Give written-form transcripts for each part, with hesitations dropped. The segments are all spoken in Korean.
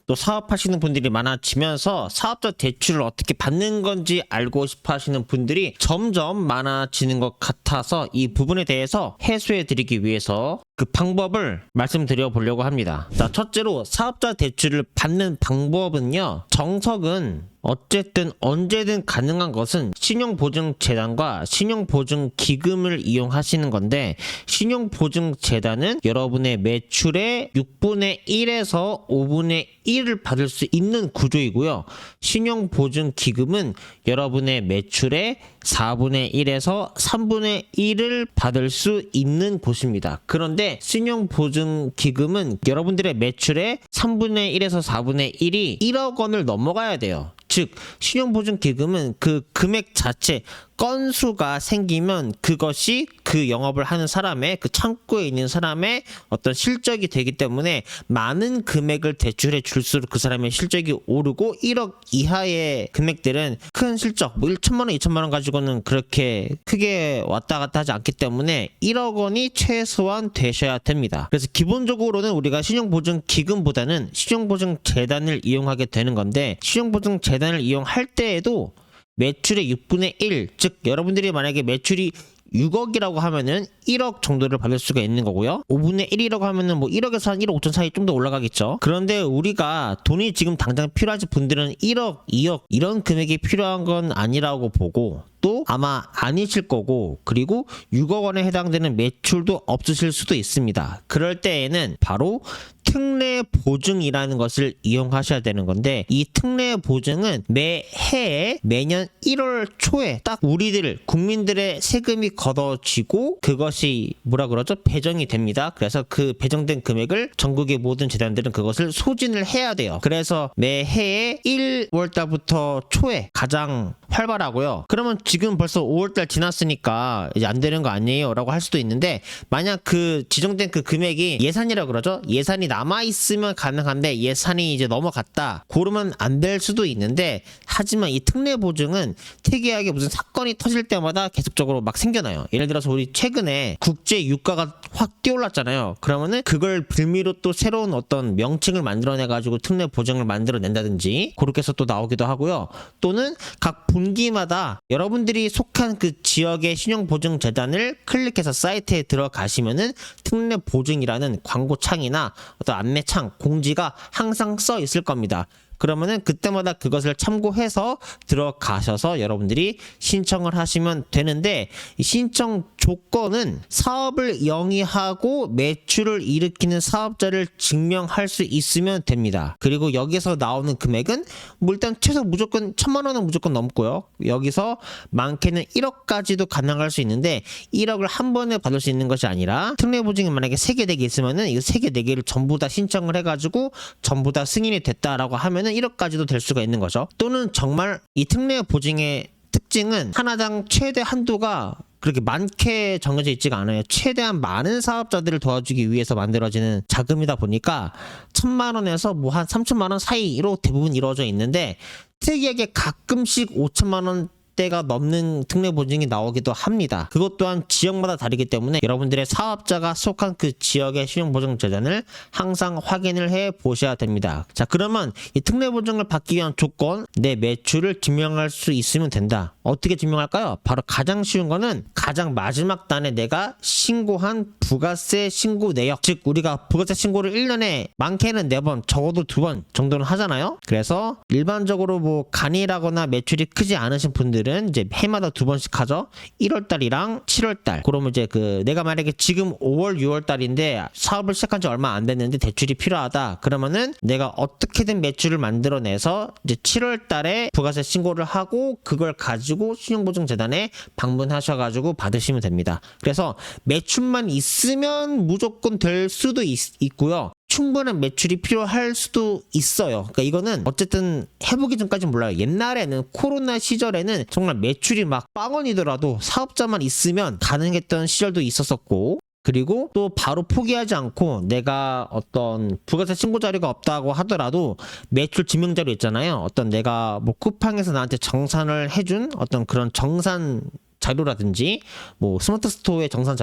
또 사업하시는 분들이 많아지면서 사업자 대출을 어떻게 받는 건지 알고 싶어 하시는 분들이 점점 많아지는 것 같아서 이 부분에 대해서 해소해 드리기 위해서 그 방법을 말씀드려 보려고 합니다. 자, 첫째로 사업자 대출을 받는 방법은요, 정석은 어쨌든 언제든 가능한 것은 신용보증재단과 신용보증기금을 이용하시는 건데, 신용보증재단은 여러분의 매출의 6분의 1에서 5분의 1을 받을 수 있는 구조이고요. 신용보증기금은 여러분의 매출의 4분의 1에서 3분의 1을 받을 수 있는 곳입니다. 그런데 신용보증기금은 여러분들의 매출의 3분의 1에서 4분의 1이 1억 원을 넘어가야 돼요. 즉 신용보증기금은 그 금액 자체, 건수가 생기면 그것이 그 영업을 하는 사람의, 그 창구에 있는 사람의 어떤 실적이 되기 때문에 많은 금액을 대출해 줄수록 그 사람의 실적이 오르고, 1억 이하의 금액들은 큰 실적, 뭐 1천만 원, 2천만 원 가지고는 그렇게 크게 왔다 갔다 하지 않기 때문에 1억 원이 최소한 되셔야 됩니다. 그래서 기본적으로는 우리가 신용보증기금보다는 신용보증재단을 이용하게 되는 건데, 신용보증재단을 이용할 때에도 매출의 6분의 1, 즉 여러분들이 만약에 매출이 6억이라고 하면은 1억 정도를 받을 수가 있는 거고요. 5분의 1이라고 하면은 뭐 1억에서 한 1억 5천 사이 좀 더 올라가겠죠. 그런데 우리가 돈이 지금 당장 필요하신 분들은 1억, 2억 이런 금액이 필요한 건 아니라고 보고, 또 아마 아니실 거고, 그리고 6억 원에 해당되는 매출도 없으실 수도 있습니다. 그럴 때에는 바로 특례 보증이라는 것을 이용하셔야 되는 건데, 이 특례 보증은 매해 매년 1월 초에 딱 우리들 국민들의 세금이 걷어지고 그것이 뭐라 그러죠? 배정이 됩니다. 그래서 그 배정된 금액을 전국의 모든 재단들은 그것을 소진을 해야 돼요. 그래서 매해의 1월달부터 초에 가장 활발하고요. 그러면 지금 벌써 5월달 지났으니까 이제 안 되는 거 아니에요? 라고 할 수도 있는데, 만약 그 지정된 그 금액이 예산이라고 그러죠? 예산이 남아있으면 가능한데 예산이 이제 넘어갔다, 그러면 안 될 수도 있는데, 하지만 이 특례 보증은 특이하게 무슨 사건이 터질 때마다 계속적으로 막 생겨나요. 예를 들어서 우리 최근에 국제 유가가 확 뛰어올랐잖아요. 그러면은 그걸 빌미로 또 새로운 어떤 명칭을 만들어내가지고 특례 보증을 만들어낸다든지 그렇게 해서 또 나오기도 하고요. 또는 각 분기마다 여러분들이 속한 그 지역의 신용보증재단을 클릭해서 사이트에 들어가시면은 특례 보증이라는 광고창이나 어떤 안내창, 공지가 항상 써 있을 겁니다. 그러면은 그때마다 그것을 참고해서 들어가셔서 여러분들이 신청을 하시면 되는데, 이 신청 조건은 사업을 영위하고 매출을 일으키는 사업자를 증명할 수 있으면 됩니다. 그리고 여기서 나오는 금액은 뭐 일단 최소 무조건 1,000만 원은 무조건 넘고요. 여기서 많게는 1억까지도 가능할 수 있는데, 1억을 한 번에 받을 수 있는 것이 아니라 특례 보증이 만약에 3개, 4개 있으면은 이 3개, 4개를 전부 다 신청을 해가지고 전부 다 승인이 됐다라고 하면은 1억까지도 될 수가 있는 거죠. 또는 정말 이 특례 보증의 특징은 하나당 최대 한도가 그렇게 많게 정해져 있지가 않아요. 최대한 많은 사업자들을 도와주기 위해서 만들어지는 자금이다 보니까 1,000만 원에서 뭐 한 3천만 원 사이로 대부분 이루어져 있는데, 특이하게 가끔씩 5천만 원 대가 넘는 특례 보증이 나오기도 합니다. 그것 또한 지역마다 다르기 때문에 여러분들의 사업자가 속한 그 지역의 신용보증재단을 항상 확인을 해 보셔야 됩니다. 자, 그러면 이 특례 보증을 받기 위한 조건, 내 매출을 증명할 수 있으면 된다. 어떻게 증명할까요? 바로 가장 쉬운 거는 가장 마지막 단에 내가 신고한 부가세 신고 내역, 즉 우리가 부가세 신고를 1년에 많게는 4번, 적어도 2번 정도는 하잖아요. 그래서 일반적으로 뭐 간이라거나 매출이 크지 않으신 분들 이제 해마다 2번씩 하죠. 1월달이랑 7월달. 그러면 이제 그 내가 만약에 지금 5월, 6월달인데 사업을 시작한 지 얼마 안 됐는데 대출이 필요하다. 그러면은 내가 어떻게든 매출을 만들어내서 이제 7월달에 부가세 신고를 하고 그걸 가지고 신용보증재단에 방문하셔가지고 받으시면 됩니다. 그래서 매출만 있으면 무조건 될 수도 있고요. 충분한 매출이 필요할 수도 있어요. 그러니까 이거는 어쨌든 해보기 전까지는 몰라요. 옛날에는 코로나 시절에는 정말 매출이 막 빵원이더라도 사업자만 있으면 가능했던 시절도 있었었고, 그리고 또 바로 포기하지 않고 내가 어떤 부가세 신고 자료가 없다고 하더라도 매출 증명 자료 있잖아요. 어떤 내가 뭐 쿠팡에서 나한테 정산을 해준 어떤 그런 정산 자료라든지 뭐 스마트 스토어의 정산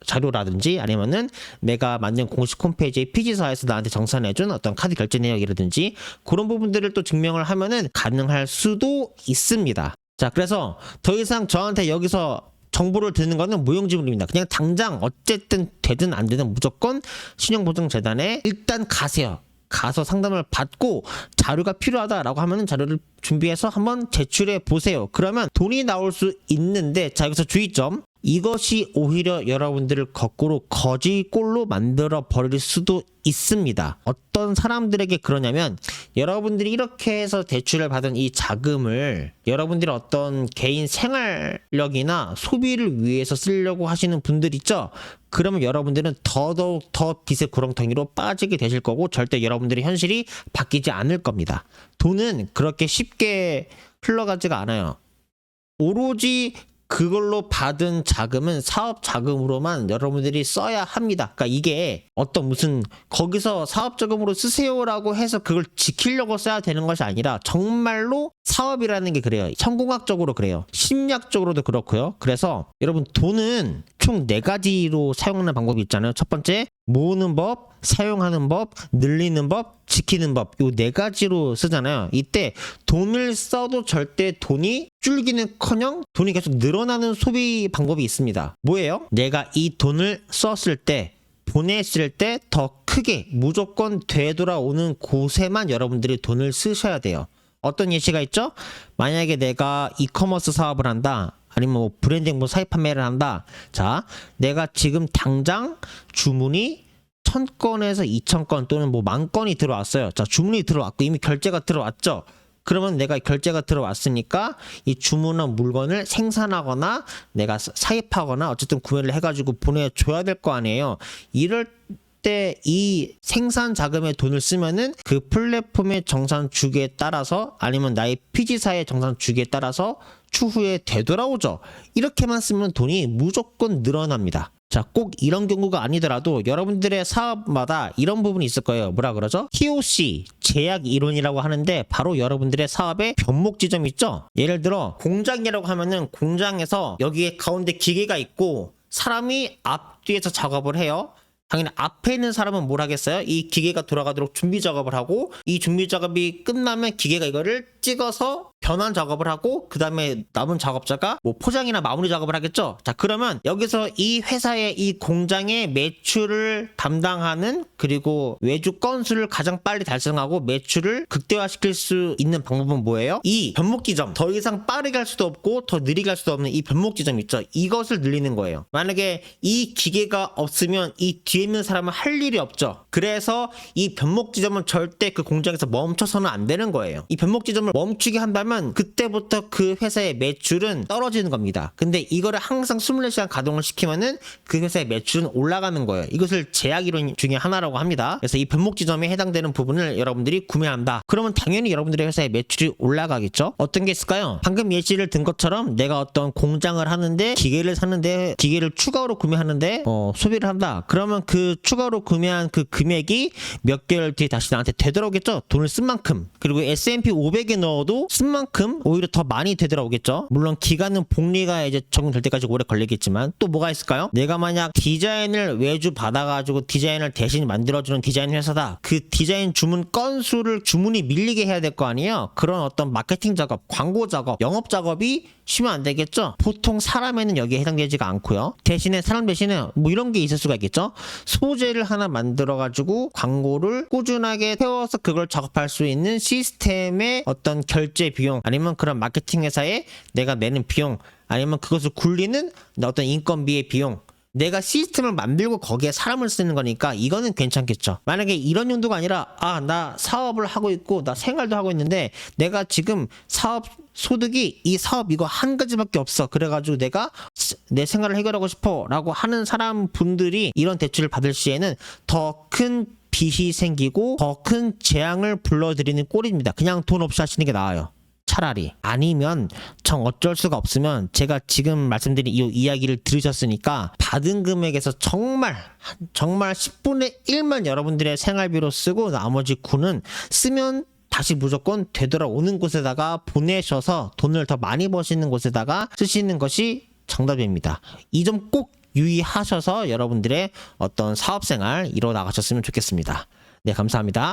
자료라든지 아니면은 내가 만든 공식 홈페이지의 피지사에서 나한테 정산해준 어떤 카드 결제 내역이라든지 그런 부분들을 또 증명을 하면은 가능할 수도 있습니다. 자, 그래서 더 이상 저한테 여기서 정보를 드는 거는 무용지물입니다. 그냥 당장 어쨌든 되든 안 되든 무조건 신용보증재단에 일단 가세요. 가서 상담을 받고 자료가 필요하다라고 하면은 자료를 준비해서 한번 제출해 보세요. 그러면 돈이 나올 수 있는데, 자, 여기서 주의점. 이것이 오히려 여러분들을 거꾸로 거지꼴로 만들어 버릴 수도 있습니다. 어떤 사람들에게 그러냐면, 여러분들이 이렇게 해서 대출을 받은 이 자금을 여러분들이 어떤 개인 생활력이나 소비를 위해서 쓰려고 하시는 분들 있죠? 그러면 여러분들은 더더욱 더 빚의 구렁텅이로 빠지게 되실 거고, 절대 여러분들의 현실이 바뀌지 않을 겁니다. 돈은 그렇게 쉽게 흘러가지가 않아요. 오로지 그걸로 받은 자금은 사업 자금으로만 여러분들이 써야 합니다. 그러니까 이게 어떤 무슨 거기서 사업 자금으로 쓰세요라고 해서 그걸 지키려고 써야 되는 것이 아니라 정말로 사업이라는 게 그래요. 천공학적으로 그래요. 심리학적으로도 그렇고요. 그래서 여러분 돈은 총 4가지로 사용하는 방법이 있잖아요. 첫 번째, 모으는 법, 사용하는 법, 늘리는 법, 지키는 법. 요 4가지로 쓰잖아요. 이때 돈을 써도 절대 돈이 줄기는커녕 돈이 계속 늘어나는 소비 방법이 있습니다. 뭐예요? 내가 이 돈을 썼을 때, 보냈을 때 더 크게 무조건 되돌아오는 곳에만 여러분들이 돈을 쓰셔야 돼요. 어떤 예시가 있죠? 만약에 내가 이커머스 사업을 한다. 아니면 뭐 브랜딩 뭐 사입 판매를 한다. 자, 내가 지금 당장 주문이 1000건에서 2000건 또는 뭐 10,000건이 들어왔어요. 자, 주문이 들어왔고 이미 결제가 들어왔죠. 그러면 내가 결제가 들어왔으니까 이 주문한 물건을 생산하거나 내가 사입하거나 어쨌든 구매를 해가지고 보내줘야 될 거 아니에요. 이럴 때 이 생산 자금에 돈을 쓰면은 그 플랫폼의 정산 주기에 따라서 아니면 나의 피지사의 정산 주기에 따라서 추후에 되돌아오죠. 이렇게만 쓰면 돈이 무조건 늘어납니다. 자, 꼭 이런 경우가 아니더라도 여러분들의 사업마다 이런 부분이 있을 거예요. 뭐라 그러죠? TOC, 제약 이론이라고 하는데 바로 여러분들의 사업의 변목 지점이 있죠? 예를 들어 공장이라고 하면은 공장에서 여기에 가운데 기계가 있고 사람이 앞뒤에서 작업을 해요. 당연히 앞에 있는 사람은 뭘 하겠어요? 이 기계가 돌아가도록 준비 작업을 하고 이 준비 작업이 끝나면 기계가 이거를 찍어서 변환 작업을 하고 그 다음에 남은 작업자가 뭐 포장이나 마무리 작업을 하겠죠. 자, 그러면 여기서 이 회사의 이 공장의 매출을 담당하는 그리고 외주 건수를 가장 빨리 달성하고 매출을 극대화시킬 수 있는 방법은 뭐예요? 이 변목 지점, 더 이상 빠르게 할 수도 없고 더 느리게 할 수도 없는 이 변목 지점 있죠. 이것을 늘리는 거예요. 만약에 이 기계가 없으면 이 뒤에 있는 사람은 할 일이 없죠. 그래서 이 변목 지점은 절대 그 공장에서 멈춰서는 안 되는 거예요. 이 변목 지점을 멈추게 한다면 그때부터 그 회사의 매출은 떨어지는 겁니다. 근데 이거를 항상 24시간 가동을 시키면은 그 회사의 매출은 올라가는 거예요. 이것을 제약 이론 중에 하나라고 합니다. 그래서 이 변목 지점에 해당되는 부분을 여러분들이 구매한다. 그러면 당연히 여러분들의 회사의 매출이 올라가겠죠. 어떤 게 있을까요? 방금 예시를 든 것처럼 내가 어떤 공장을 하는데 기계를 사는데 기계를 추가로 구매하는데 소비를 한다. 그러면 그 추가로 구매한 그 금액이 몇 개월 뒤에 다시 나한테 되돌아오겠죠. 돈을 쓴 만큼. 그리고 S&P 500에 넣어도 쓴 만큼 오히려 더 많이 되돌아오겠죠. 물론 기간은 복리가 이제 적용될 때까지 오래 걸리겠지만 또 뭐가 있을까요? 내가 만약 디자인을 외주 받아가지고 디자인을 대신 만들어주는 디자인 회사다. 그 디자인 주문 건수를 주문이 밀리게 해야 될 거 아니에요. 그런 어떤 마케팅 작업, 광고 작업, 영업 작업이 쉬면 안 되겠죠. 보통 사람에는 여기에 해당되지가 않고요. 대신에 사람 대신에 뭐 이런 게 있을 수가 있겠죠. 소재를 하나 만들어 가지고 광고를 꾸준하게 세워서 그걸 작업할 수 있는 시스템의 어떤 결제 비용 아니면 그런 마케팅 회사에 내가 내는 비용 아니면 그것을 굴리는 어떤 인건비의 비용, 내가 시스템을 만들고 거기에 사람을 쓰는 거니까 이거는 괜찮겠죠. 만약에 이런 용도가 아니라 나 사업을 하고 있고 나 생활도 하고 있는데 내가 지금 사업 소득이 이 사업 이거 한 가지밖에 없어. 그래가지고 내가 내 생활을 해결하고 싶어 라고 하는 사람 분들이 이런 대출을 받을 시에는 더 큰 빚이 생기고 더 큰 재앙을 불러들이는 꼴입니다. 그냥 돈 없이 하시는 게 나아요. 차라리. 아니면 정 어쩔 수가 없으면 제가 지금 말씀드린 이 이야기를 들으셨으니까 받은 금액에서 정말 10분의 1만 여러분들의 생활비로 쓰고 나머지 9는 쓰면 다시 무조건 되돌아오는 곳에다가 보내셔서 돈을 더 많이 버시는 곳에다가 쓰시는 것이 정답입니다. 이 점 꼭 유의하셔서 여러분들의 어떤 사업생활 이뤄 나가셨으면 좋겠습니다. 네, 감사합니다.